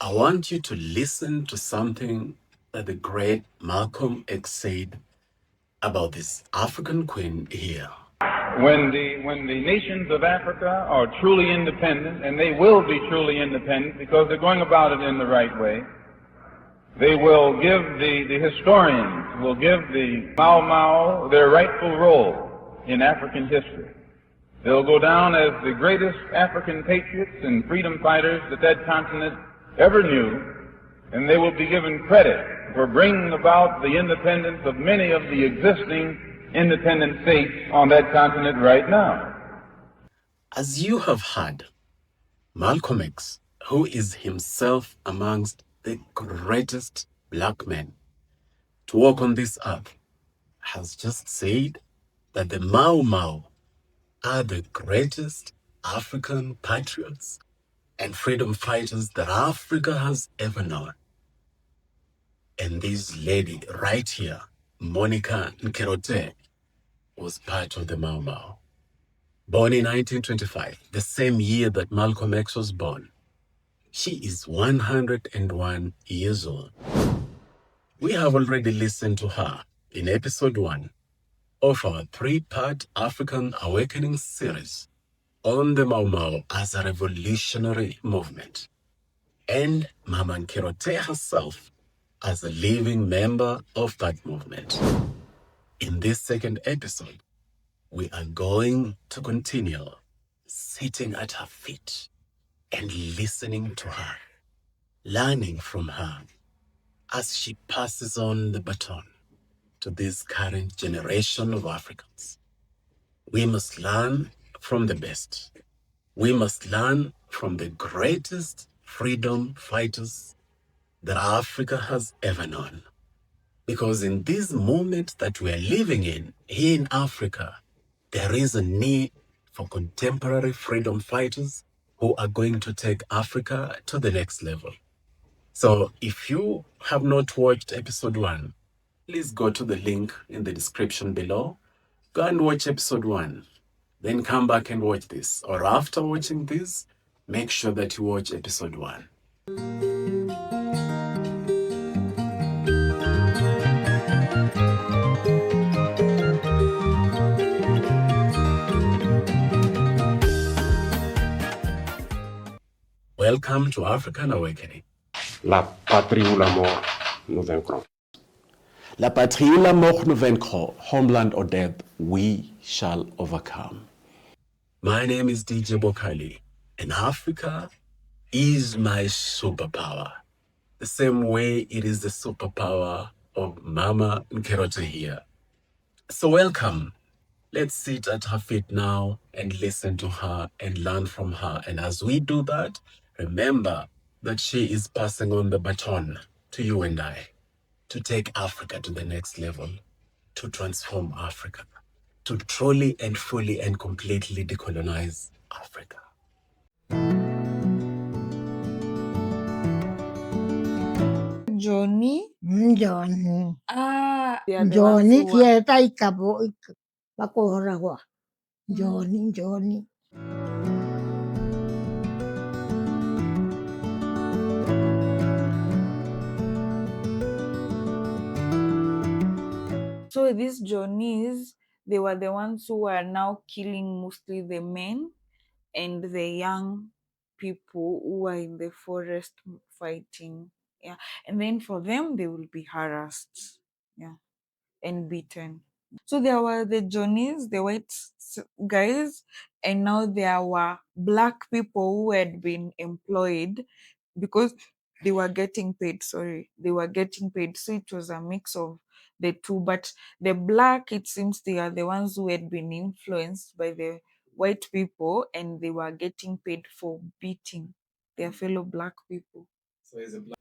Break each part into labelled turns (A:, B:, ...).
A: I want you to listen to something that the great Malcom X said about this African queen here.
B: When the nations of Africa are truly independent, and they will be truly independent because they're going about it in the right way, they will give the historians will give the Mau Mau their rightful role in African history. They'll go down as the greatest African patriots and freedom fighters that continent ever knew, and they will be given credit for bringing about the independence of many of the existing independent states on that continent right now.
A: As you have heard, Malcolm X, who is himself amongst the greatest black men to walk on this earth, has just said that the Mau Mau are the greatest African patriots and freedom fighters that Africa has ever known. And this lady right here, Mama Nkirote, was part of the Mau Mau. Born in 1925, the same year that Malcolm X was born. She is 101 years old. We have already listened to her in episode 1 of our 3-part African Awakening series on the Mau Mau as a revolutionary movement, and Mama Nkirote herself as a living member of that movement. In this second episode, we are going to continue sitting at her feet and listening to her, learning from her as she passes on the baton to this current generation of Africans. We must learn from the best. We must learn from the greatest freedom fighters that Africa has ever known. Because in this moment that we are living in, here in Africa, there is a need for contemporary freedom fighters who are going to take Africa to the next level. So if you have not watched episode 1, please go to the link in the description below. Go and watch episode 1. Then come back and watch this. Or after watching this, make sure that you watch episode 1. Welcome to African Awakening.
C: La patrie ou la mort, nous vaincrons.
A: La patrie ou la mort nous vaincrons. Homeland or death, we shall overcome. My name is DJ Bokali, and Africa is my superpower. The same way it is the superpower of Mama Nkirote here. So welcome. Let's sit at her feet now and listen to her and learn from her. And as we do that, remember that she is passing on the baton to you and I to take Africa to the next level, to transform Africa, to truly and fully and completely decolonize Africa.
D: Johnny?
E: Johnny.
D: They are the
E: Johnny
D: ones who are-
E: kia tai kabo bakora wa. Johnny.
D: So these Johnnies, they were the ones who were now killing mostly the men and the young people who were in the forest fighting. Yeah. And then for them, they will be harassed. Yeah. And beaten. So there were the Johnnies, the white guys, and now there were black people who had been employed because they were getting paid. So it was a mix of the two. But the black, it seems they are the ones who had been influenced by the white people and they were getting paid for beating their fellow black people.
A: So is it black?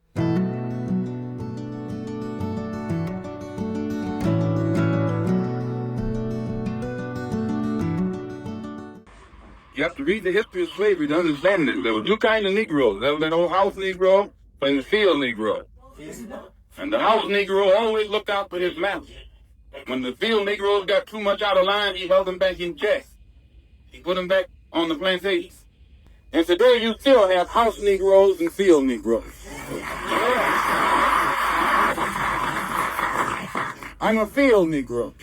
F: You have to read the history of slavery to understand it. There were two kinds of Negroes. There was an old house Negro and the field Negro. And the house Negro always looked out for his master. When the field Negroes got too much out of line, he held them back in check. He put them back on the plantations. And today you still have house Negroes and field Negroes. I'm a field Negro.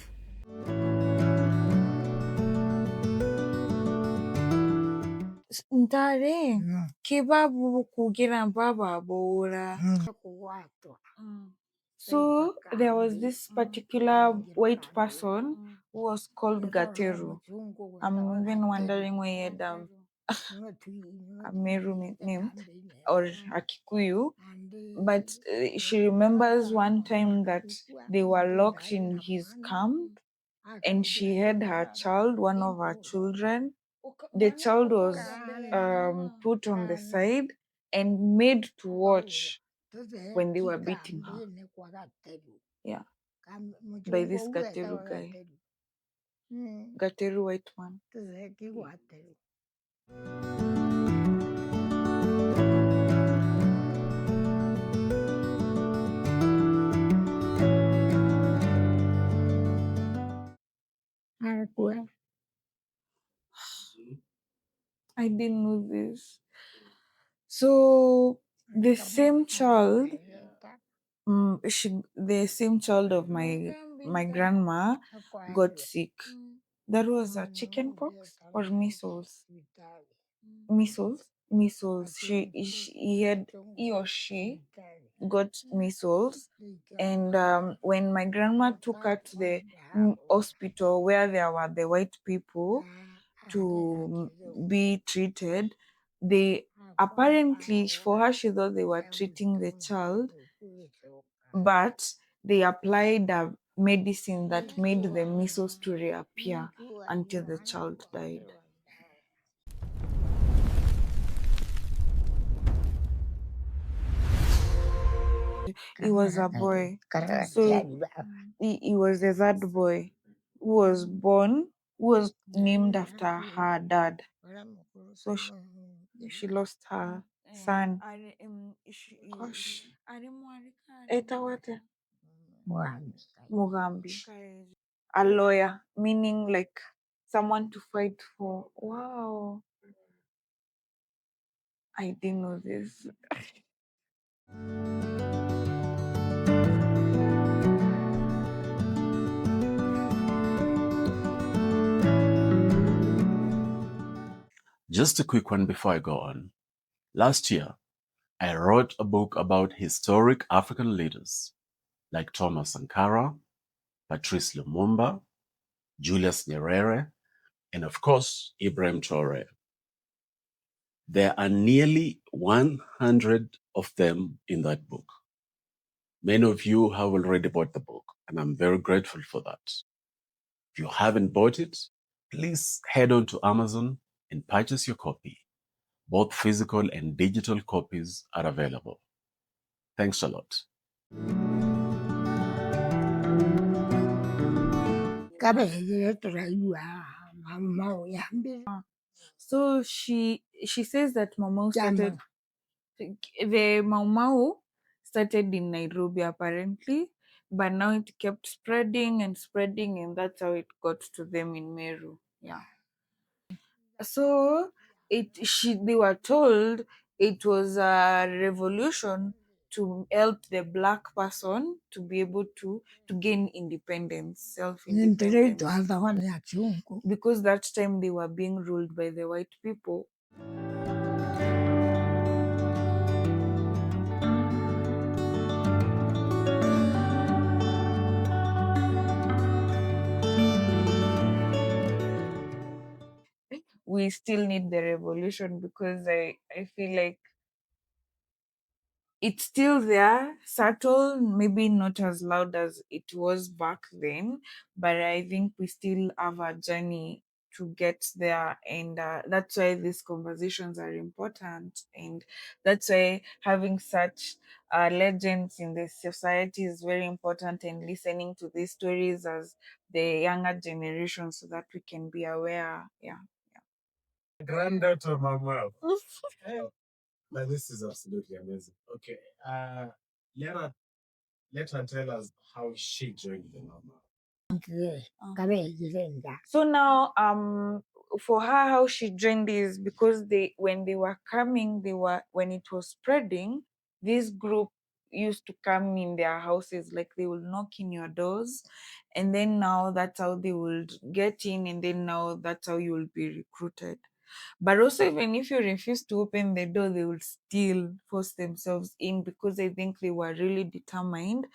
D: Ntare, kebabu kugira baba bora. So there was this particular white person who was called Gateru. I'm even wondering where he had a Meru name or a Kikuyu. But she remembers one time that they were locked in his camp and she had her child, one of her children. The child was put on the side and made to watch when they were beating her. Yeah, by this Gateru guy. Gateru white man. I didn't know this. So the same child, the same child of my grandma got sick. That was a chicken pox or measles. Measles. He or she got measles, and when my grandma took her to the hospital where there were the white people to be treated, they apparently for her she thought they were treating the child, but they applied a medicine that made the measles to reappear until the child died. He was a boy. So he was the third boy who was named after her dad. So she lost her son. Gosh. Eta wate? Mugambi. A lawyer, meaning like someone to fight for. Wow. I didn't know this.
A: Just a quick one before I go on. Last year, I wrote a book about historic African leaders like Thomas Sankara, Patrice Lumumba, Julius Nyerere, and of course, Ibrahim Traore. There are nearly 100 of them in that book. Many of you have already bought the book, and I'm very grateful for that. If you haven't bought it, please head on to Amazon and purchase your copy. Both physical and digital copies are available. Thanks a lot.
D: So she says that Mau started the Mau started in Nairobi apparently, but now it kept spreading and spreading, and that's how it got to them in Meru. Yeah. So they were told it was a revolution to help the black person to be able to gain independence, self-independence. Because that time they were being ruled by the white people. We still need the revolution because I feel like it's still there, subtle, maybe not as loud as it was back then, but I think we still have a journey to get there, and that's why these conversations are important, and that's why having such legends in the society is very important, and listening to these stories as the younger generation so that we can be aware. Yeah.
C: Granddaughter Mama. But this is absolutely amazing. Okay. Let her tell us how she joined the Mama.
D: So now for her, how she joined is because when they were coming, when it was spreading, this group used to come in their houses, like they will knock in your doors, and then now that's how they will get in, and then now that's how you will be recruited. But also, even if you refuse to open the door, they will still force themselves in, because I think they were really determined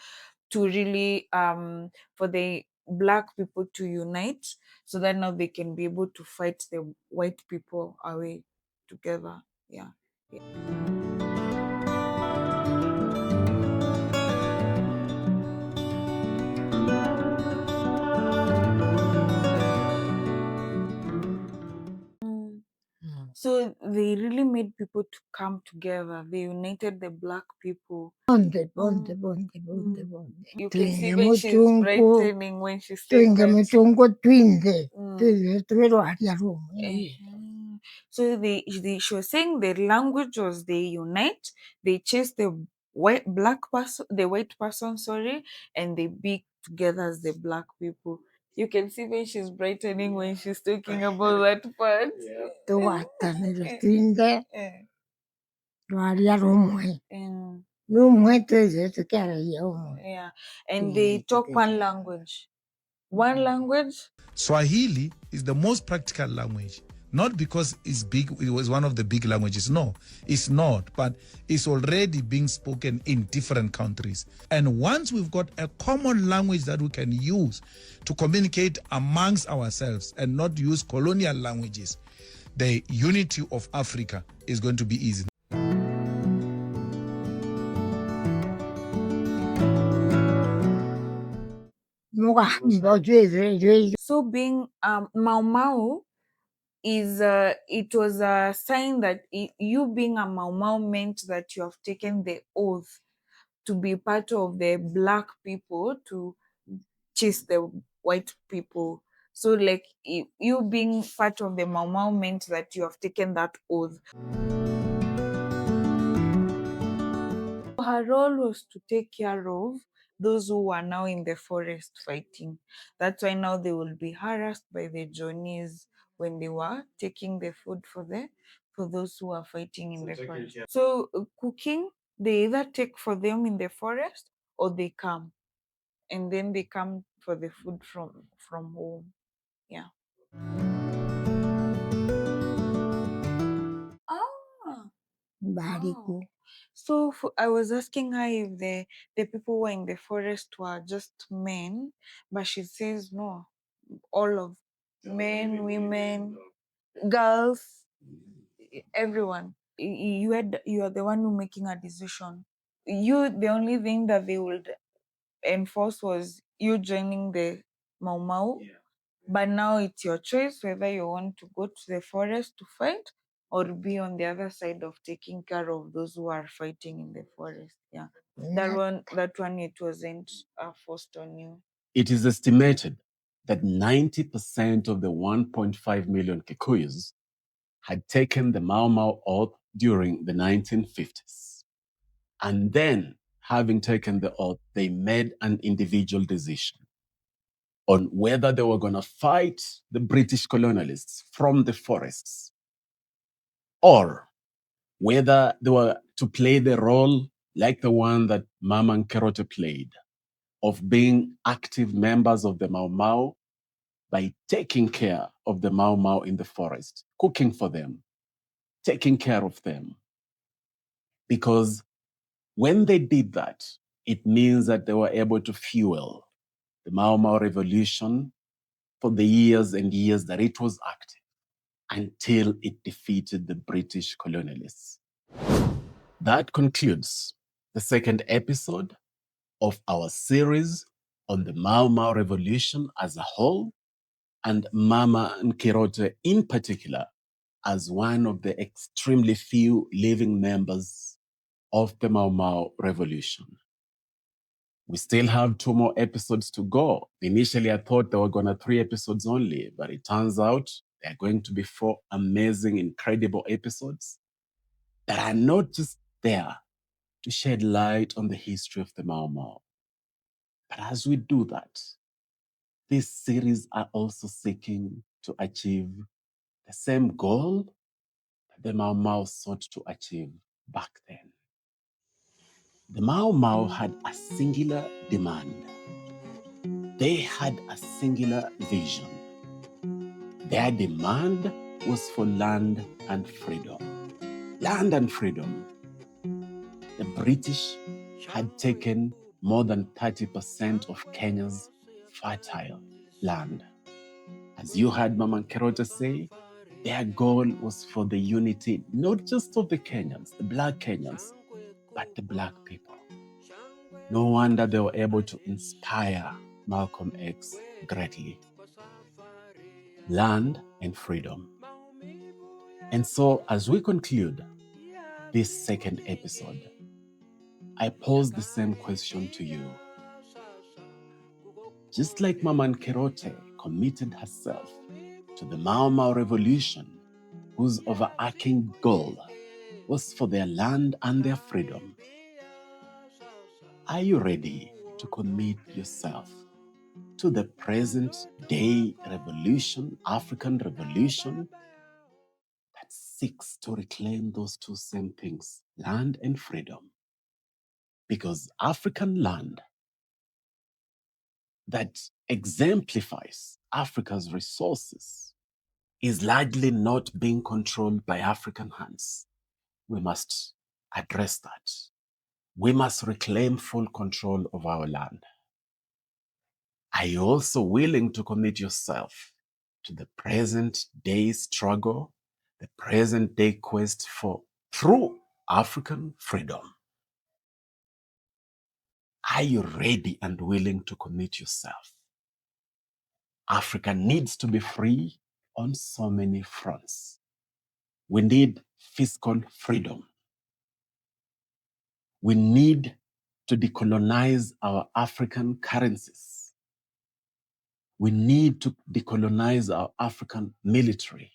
D: to really for the black people to unite, so that now they can be able to fight the white people away together. Yeah. So they really made people to come together. They united the black people.
E: Bonde, bonde, bonde, bonde, bonde.
D: You can see
E: Twinge
D: when she's
E: mutungu,
D: brightening when she said
E: twinge
D: that.
E: mutungu, twinge.
D: Mm.
E: Twinge, twero haria rumu.
D: So she was saying the language was they unite, they chase the white person, sorry, and they be together as the black people. You can see when she's brightening when she's talking about that part.
E: Tuwatanire twinge,
D: Eh,
E: haria rumwe.
D: eh,
E: Rumwe tweze tukara yomu.
D: yeah, and they talk one language. One language.
G: Swahili is the most practical language, not because it's big, it was one of the big languages. No, it's not, but it's already being spoken in different countries. And once we've got a common language that we can use to communicate amongst ourselves and not use colonial languages, the unity of Africa is going to be easy.
D: So being Mau Mau is it was a sign that you being a Mau Mau meant that you have taken the oath to be part of the black people to chase the white people. So like you being part of the Mau Mau meant that you have taken that oath. Her role was to take care of those who are now in the forest fighting. That's why now they will be harassed by the Johnnies when they were taking the food for those who are fighting in the forest. So cooking, they either take for them in the forest or they come, and then they come for the food from home. Yeah. Ah.
E: Bariku.
D: So I was asking her if the people who were in the forest were just men, but she says no, all of men, women, girls, everyone. You are the one who making a decision. The only thing that they would enforce was you joining the Mau Mau. But now it's your choice whether you want to go to the forest to fight or be on the other side of taking care of those who are fighting in the forest. Yeah. That one it wasn't forced on you.
A: It is estimated that 90% of the 1.5 million Kikuyus had taken the Mau Mau oath during the 1950s. And then, having taken the oath, they made an individual decision on whether they were going to fight the British colonialists from the forests or whether they were to play the role like the one that Mama Nkirote played of being active members of the Mau Mau by taking care of the Mau Mau in the forest, cooking for them, taking care of them. Because when they did that, it means that they were able to fuel the Mau Mau revolution for the years and years that it was active until it defeated the British colonialists. That concludes the second episode of our series on the Mau Mau revolution as a whole and Mama Nkirote in particular as one of the extremely few living members of the Mau Mau revolution. We still have 2 more episodes to go. Initially, I thought there were going to 3 episodes only, but it turns out there are going to be 4 amazing, incredible episodes that are not just there to shed light on the history of the Mau Mau. But as we do that, this series are also seeking to achieve the same goal that the Mau Mau sought to achieve back then. The Mau Mau had a singular demand. They had a singular vision. Their demand was for land and freedom. Land and freedom. The British had taken more than 30% of Kenya's fertile land. As you heard Mama Nkirote say, their goal was for the unity, not just of the Kenyans, the black Kenyans, but the black people. No wonder they were able to inspire Malcolm X greatly. Land and freedom. And so, as we conclude this second episode, I pose the same question to you. Just like Mama Nkirote committed herself to the Mau Mau revolution, whose overarching goal was for their land and their freedom, are you ready to commit yourself to the present day revolution, African revolution, that seeks to reclaim those two same things, land and freedom? Because African land that exemplifies Africa's resources is largely not being controlled by African hands. We must address that. We must reclaim full control of our land. Are you also willing to commit yourself to the present day struggle, the present day quest for true African freedom? Are you ready and willing to commit yourself? Africa needs to be free on so many fronts. We need fiscal freedom. We need to decolonize our African currencies. We need to decolonize our African military.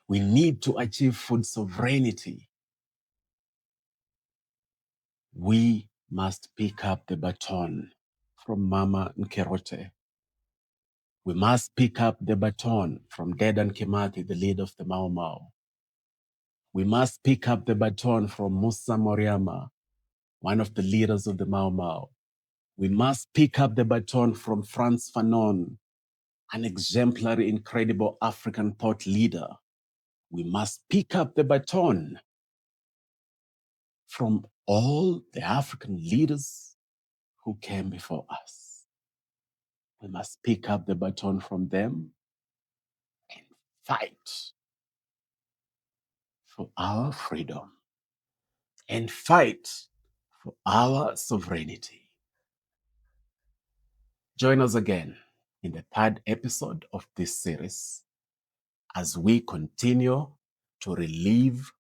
A: We need to achieve food sovereignty. We must pick up the baton from Mama Nkirote. We must pick up the baton from Dedan Kimathi, the leader of the Mau Mau. We must pick up the baton from Musa Moriama, one of the leaders of the Mau Mau. We must pick up the baton from Frantz Fanon, an exemplary, incredible African thought leader. We must pick up the baton from all the African leaders who came before us. We must pick up the baton from them and fight for our freedom and fight for our sovereignty. Join us again in the third episode of this series as we continue to relive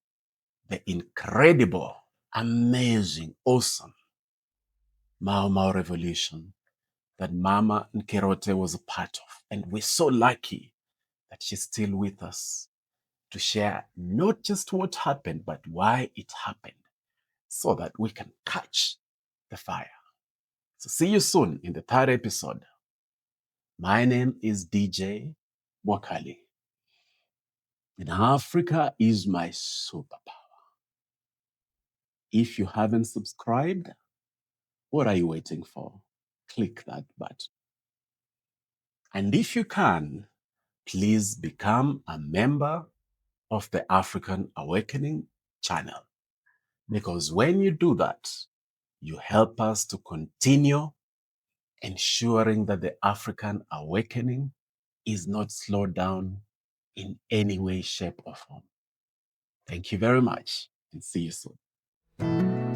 A: the incredible, amazing, awesome Mau Mau revolution that Mama Nkirote was a part of. And we're so lucky that she's still with us to share not just what happened, but why it happened, so that we can catch the fire. So see you soon in the third episode. My name is DJ Wakali. And Africa is my superpower. If you haven't subscribed, what are you waiting for? Click that button. And if you can, please become a member of the African Awakening channel. Because when you do that, you help us to continue ensuring that the African Awakening is not slowed down in any way, shape, or form. Thank you very much, and see you soon.